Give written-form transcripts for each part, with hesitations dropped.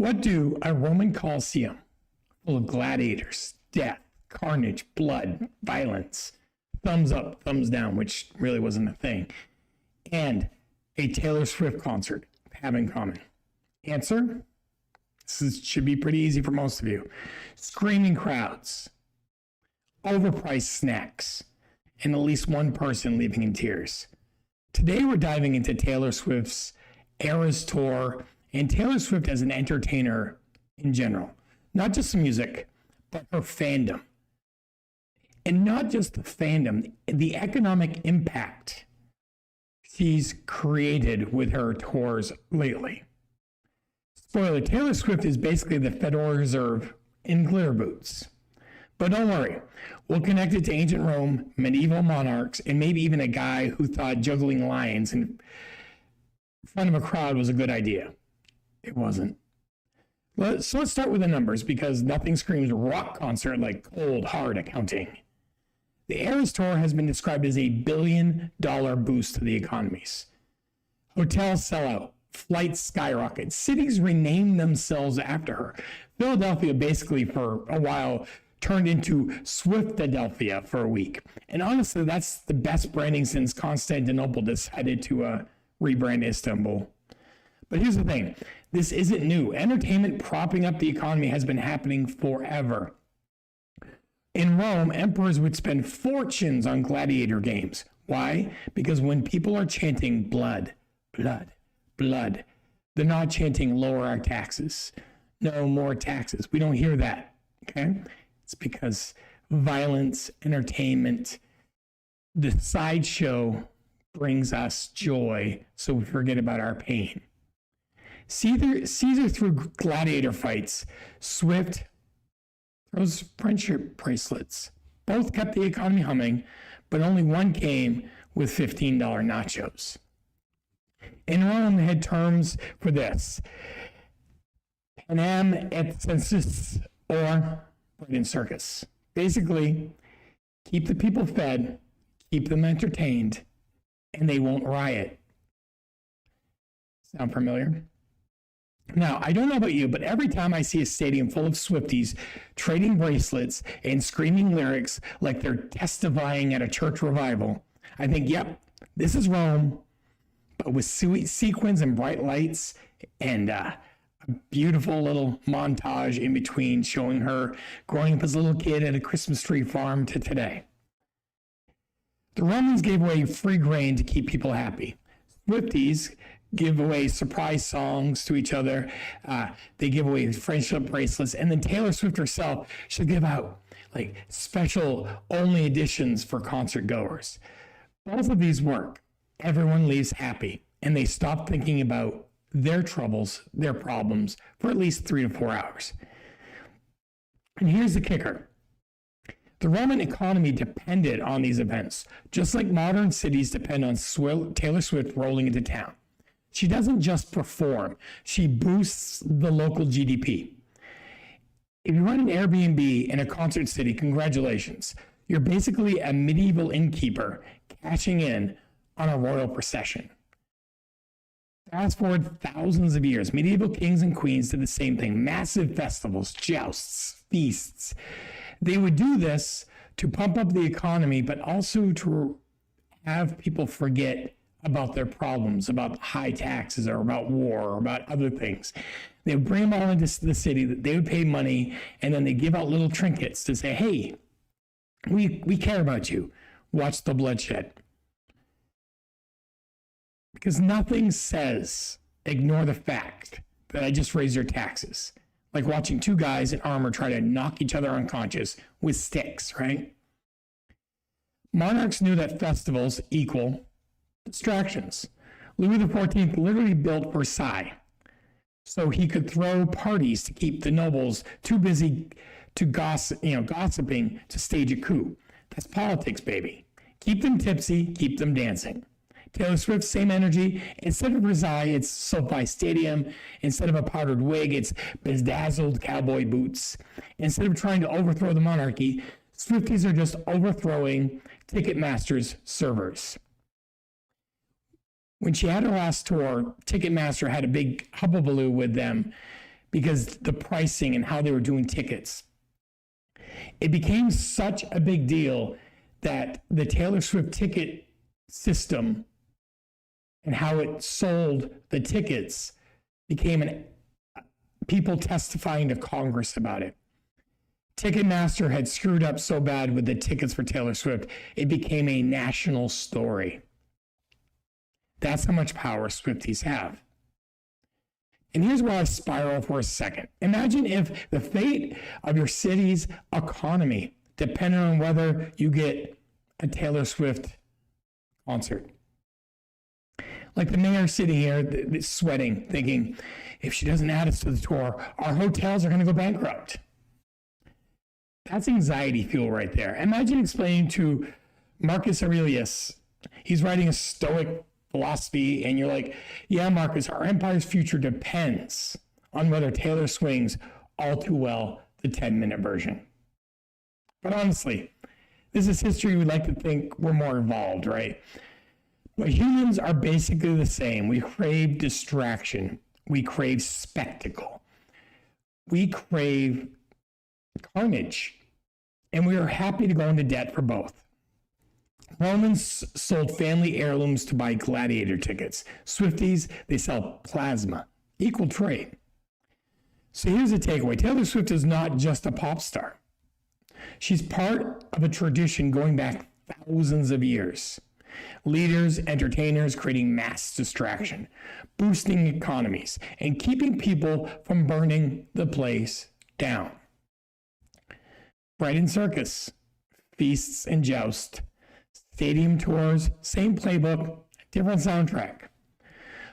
What do a Roman Colosseum full of gladiators, death, carnage, blood, violence, thumbs up, thumbs down, which really wasn't a thing, and a Taylor Swift concert have in common? Answer: should be pretty easy for most of you. Screaming crowds, overpriced snacks, and at least one person leaving in tears. Today we're diving into Taylor Swift's Eras Tour and Taylor Swift as an entertainer in general. Not just the music, but her fandom. And not just the fandom, the economic impact she's created with her tours lately. Spoiler, Taylor Swift is basically the Federal Reserve in glitter boots. But don't worry, we'll connect it to ancient Rome, medieval monarchs, and maybe even a guy who thought juggling lions in front of a crowd was a good idea. It wasn't. So let's start with the numbers, because nothing screams rock concert like cold, hard accounting. The Eras Tour has been described as a $1 billion boost to the economies. Hotels sell out. Flights skyrocket. Cities rename themselves after her. Philadelphia basically for a while turned into Swiftadelphia for a week. And honestly, that's the best branding since Constantinople decided to rebrand Istanbul. But here's the thing. This isn't new. Entertainment propping up the economy has been happening forever. In Rome, emperors would spend fortunes on gladiator games. Why? Because when people are chanting blood, blood, blood, they're not chanting lower our taxes. No more taxes. We don't hear that. Okay? It's because violence, entertainment, the sideshow brings us joy, so we forget about our pain. Caesar threw gladiator fights. Swift throws friendship bracelets. Both kept the economy humming, but only one came with $15 nachos. In Rome, they had terms for this: panem et circus, or bread and circus. Basically, keep the people fed, keep them entertained, and they won't riot. Sound familiar? Now, I don't know about you, but every time I see a stadium full of Swifties trading bracelets and screaming lyrics like they're testifying at a church revival, I think, yep, this is Rome, but with sweet sequins and bright lights and a beautiful little montage in between showing her growing up as a little kid at a Christmas tree farm to today. The Romans gave away free grain to keep people happy. Swifties give away surprise songs to each other. They give away friendship bracelets. And then Taylor Swift herself, she'll give out like special only editions for concert goers. Both of these work. Everyone leaves happy, and they stop thinking about their troubles, their problems for at least 3 to 4 hours. And here's the kicker. The Roman economy depended on these events, just like modern cities depend on Taylor Swift rolling into town. She doesn't just perform, she boosts the local GDP. If you run an Airbnb in a concert city, congratulations. You're basically a medieval innkeeper cashing in on a royal procession. Fast forward thousands of years, medieval kings and queens did the same thing. Massive festivals, jousts, feasts. They would do this to pump up the economy, but also to have people forget about their problems, about high taxes or about war or about other things. They would bring them all into the city, they would pay money, and then they give out little trinkets to say, hey, we care about you. Watch the bloodshed. Because nothing says ignore the fact that I just raised your taxes. Like watching two guys in armor try to knock each other unconscious with sticks, right? Monarchs knew that festivals equal distractions. Louis XIV literally built Versailles so he could throw parties to keep the nobles too busy to gossiping to stage a coup. That's politics, baby. Keep them tipsy, keep them dancing. Taylor Swift, same energy. Instead of Versailles, it's SoFi Stadium. Instead of a powdered wig, it's bedazzled cowboy boots. Instead of trying to overthrow the monarchy, Swifties are just overthrowing Ticketmaster's servers. When she had her last tour, Ticketmaster had a big hubbubaloo with them because the pricing and how they were doing tickets. It became such a big deal that the Taylor Swift ticket system and how it sold the tickets became people testifying to Congress about it. Ticketmaster had screwed up so bad with the tickets for Taylor Swift, it became a national story. That's how much power Swifties have. And here's where I spiral for a second. Imagine if the fate of your city's economy depended on whether you get a Taylor Swift concert. Like the mayor sitting here sweating, thinking, if she doesn't add us to the tour, our hotels are going to go bankrupt. That's anxiety fuel right there. Imagine explaining to Marcus Aurelius, he's writing a Stoic philosophy, and you're like, yeah, Marcus, our empire's future depends on whether Taylor swings all too well the 10-minute version. But honestly, this is history. We like to think we're more evolved, right? But humans are basically the same. We crave distraction. We crave spectacle. We crave carnage. And we are happy to go into debt for both. Romans sold family heirlooms to buy gladiator tickets. Swifties, they sell plasma. Equal trade. So here's the takeaway. Taylor Swift is not just a pop star. She's part of a tradition going back thousands of years. Leaders, entertainers creating mass distraction, boosting economies, and keeping people from burning the place down. Bread and circus, feasts and joust, stadium tours, same playbook, different soundtrack.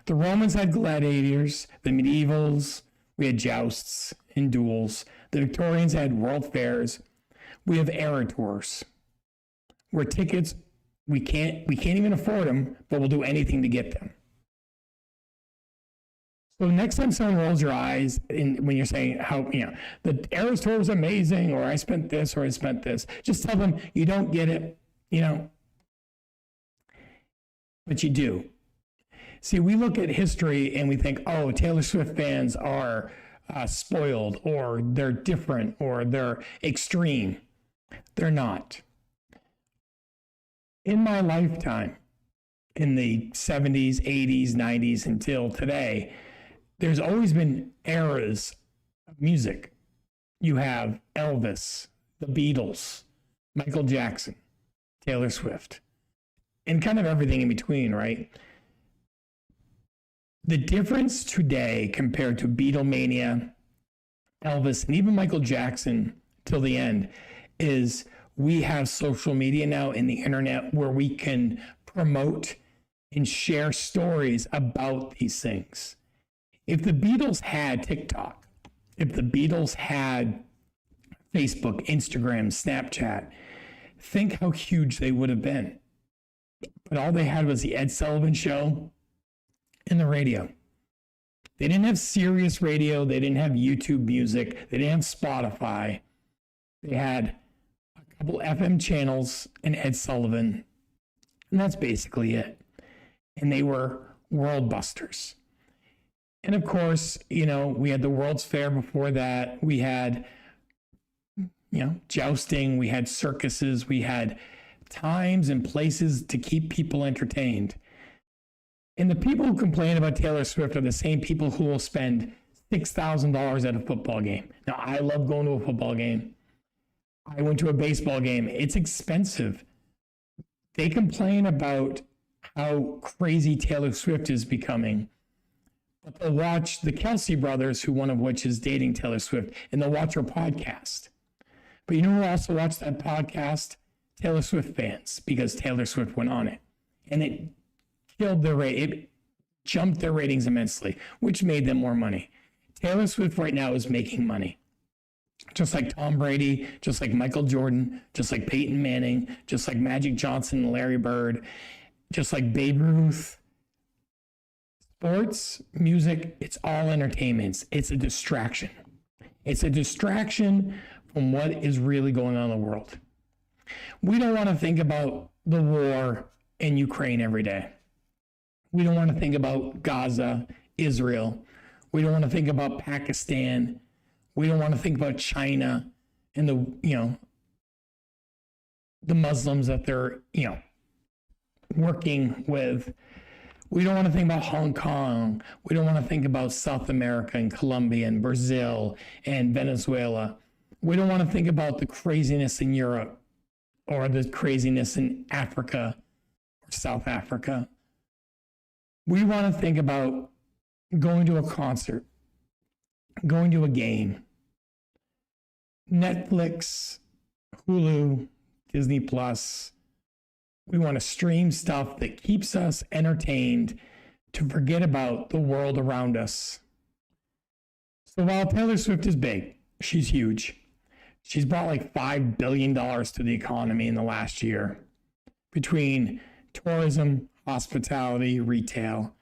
The Romans had gladiators, the medievals, we had jousts and duels. The Victorians had world fairs. We have era tours, where tickets, we can't even afford them, but we'll do anything to get them. So next time someone rolls your eyes when you're saying how, the Eras tour was amazing, or I spent this, or I spent this, just tell them you don't get it, but you do. See, we look at history and we think, oh, Taylor Swift fans are spoiled, or they're different, or they're extreme. They're not. In my lifetime, in the 70s, 80s, 90s, until today, there's always been eras of music. You have Elvis, the Beatles, Michael Jackson, Taylor Swift, and kind of everything in between, right? The difference today compared to Beatlemania, Elvis, and even Michael Jackson till the end is we have social media now and the internet where we can promote and share stories about these things. If the Beatles had TikTok, if the Beatles had Facebook, Instagram, Snapchat, think how huge they would have been. But all they had was the Ed Sullivan Show and the radio. They didn't have Sirius Radio. They didn't have YouTube Music. They didn't have Spotify. They had a couple FM channels and Ed Sullivan. And that's basically it. And they were world busters. And of course, we had the World's Fair before that. We had, jousting. We had circuses. We had times and places to keep people entertained. And the people who complain about Taylor Swift are the same people who will spend $6,000 at a football game. Now, I love going to a football game. I went to a baseball game. It's expensive. They complain about how crazy Taylor Swift is becoming. But they'll watch the Kelsey brothers, one of which is dating Taylor Swift, and they'll watch her podcast. But you know who also watched that podcast? Taylor Swift fans, because Taylor Swift went on it. And it killed their rate. It jumped their ratings immensely, which made them more money. Taylor Swift right now is making money. Just like Tom Brady, just like Michael Jordan, just like Peyton Manning, just like Magic Johnson and Larry Bird, just like Babe Ruth. Sports, music, it's all entertainment. It's a distraction. It's a distraction from what is really going on in the world. We don't want to think about the war in Ukraine every day. We don't want to think about Gaza, Israel. We don't want to think about Pakistan. We don't want to think about China and the Muslims that they're, working with. We don't want to think about Hong Kong. We don't want to think about South America and Colombia and Brazil and Venezuela. We don't want to think about the craziness in Europe or the craziness in Africa or South Africa. We want to think about going to a concert, going to a game, Netflix, Hulu, Disney Plus. We want to stream stuff that keeps us entertained to forget about the world around us. So while Taylor Swift is big, she's huge. She's brought like $5 billion to the economy in the last year between tourism, hospitality, retail.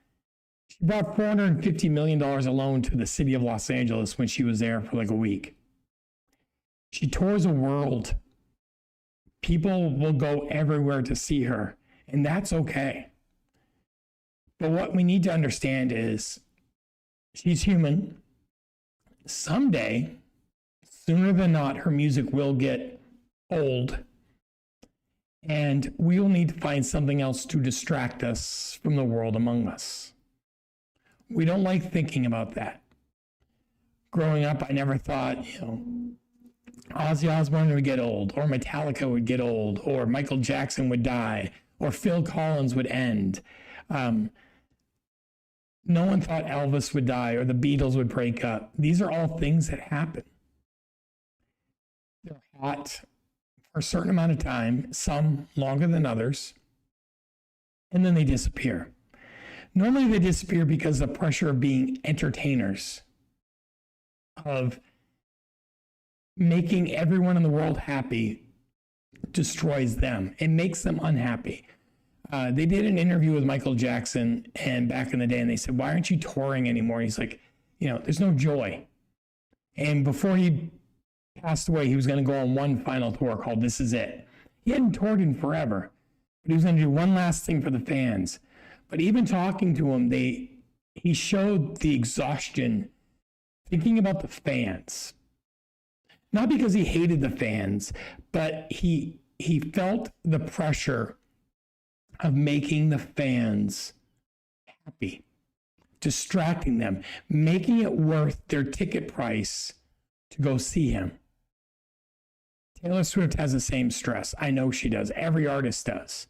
She brought $450 million alone to the city of Los Angeles when she was there for like a week. She tours the world. People will go everywhere to see her, and that's okay. But what we need to understand is she's human. Someday, sooner than not, her music will get old, and we will need to find something else to distract us from the world among us. We don't like thinking about that. Growing up, I never thought, Ozzy Osbourne would get old, or Metallica would get old, or Michael Jackson would die, or Phil Collins would end. No one thought Elvis would die or the Beatles would break up. These are all things that happen. They're hot for a certain amount of time, some longer than others, and then they disappear. Normally they disappear because of the pressure of being entertainers, of making everyone in the world happy destroys them. It makes them unhappy. They did an interview with Michael Jackson and back in the day, and they said, "Why aren't you touring anymore?" He's like, there's no joy. And before he passed away, he was going to go on one final tour called This Is It. He hadn't toured in forever, but he was going to do one last thing for the fans. But even talking to him, he showed the exhaustion thinking about the fans. Not because he hated the fans, but he felt the pressure of making the fans happy, distracting them, making it worth their ticket price to go see him. Taylor Swift has the same stress. I know she does. Every artist does.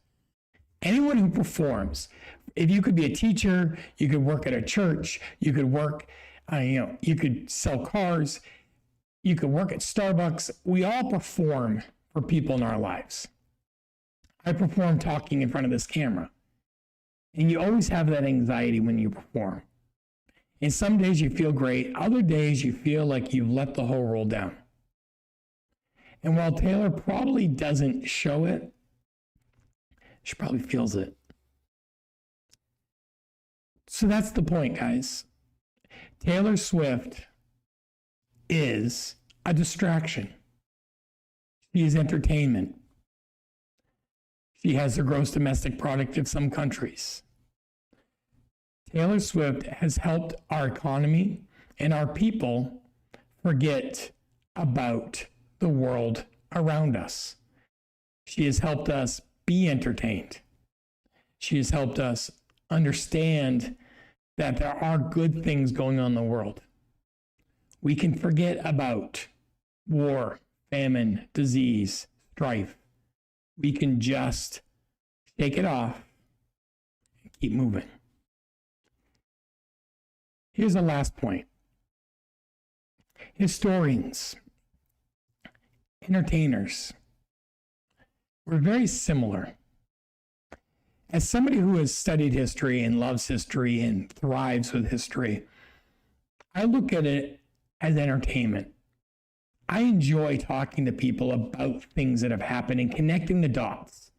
Anyone who performs, if you could be a teacher, you could work at a church, you could work, you could sell cars, you could work at Starbucks. We all perform for people in our lives. I perform talking in front of this camera. And you always have that anxiety when you perform. And some days you feel great. Other days you feel like you've let the whole world down. And while Taylor probably doesn't show it, she probably feels it. So that's the point, guys. Taylor Swift is a distraction. She is entertainment. She has the gross domestic product of some countries. Taylor Swift has helped our economy and our people forget about the world around us. She has helped us be entertained. She has helped us understand that there are good things going on in the world. We can forget about war, famine, disease, strife. We can just shake it off and keep moving. Here's the last point. Historians, entertainers, we're very similar. As somebody who has studied history and loves history and thrives with history, I look at it as entertainment. I enjoy talking to people about things that have happened and connecting the dots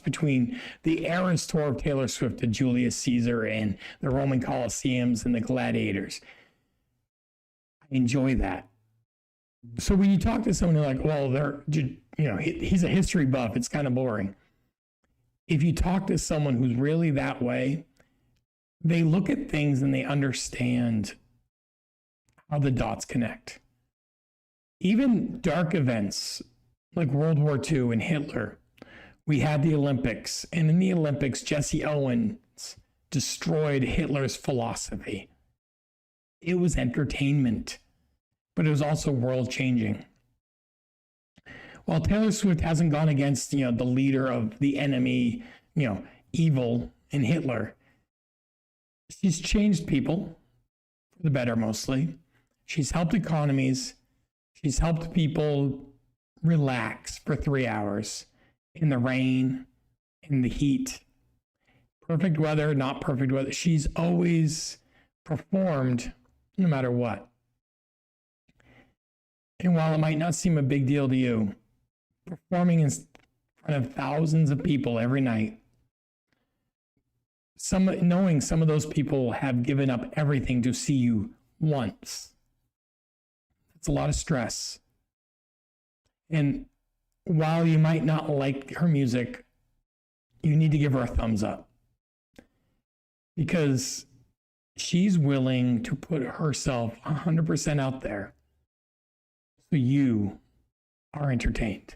between the Eras tour of Taylor Swift and Julius Caesar and the Roman Colosseums and the gladiators. I enjoy that. So when you talk to someone, you're like, well, he's a history buff. It's kind of boring. If you talk to someone who's really that way, they look at things and they understand how the dots connect. Even dark events like World War II and Hitler, we had the Olympics, and in the Olympics, Jesse Owens destroyed Hitler's philosophy. It was entertainment, but it was also world-changing. While Taylor Swift hasn't gone against, the leader of the enemy, evil in Hitler, she's changed people for the better mostly. She's helped economies. She's helped people relax for 3 hours in the rain, in the heat, perfect weather, not perfect weather. She's always performed no matter what. And while it might not seem a big deal to you, performing in front of thousands of people every night, knowing some of those people have given up everything to see you once, it's a lot of stress. And while you might not like her music, you need to give her a thumbs up, because she's willing to put herself 100% out there so you are entertained.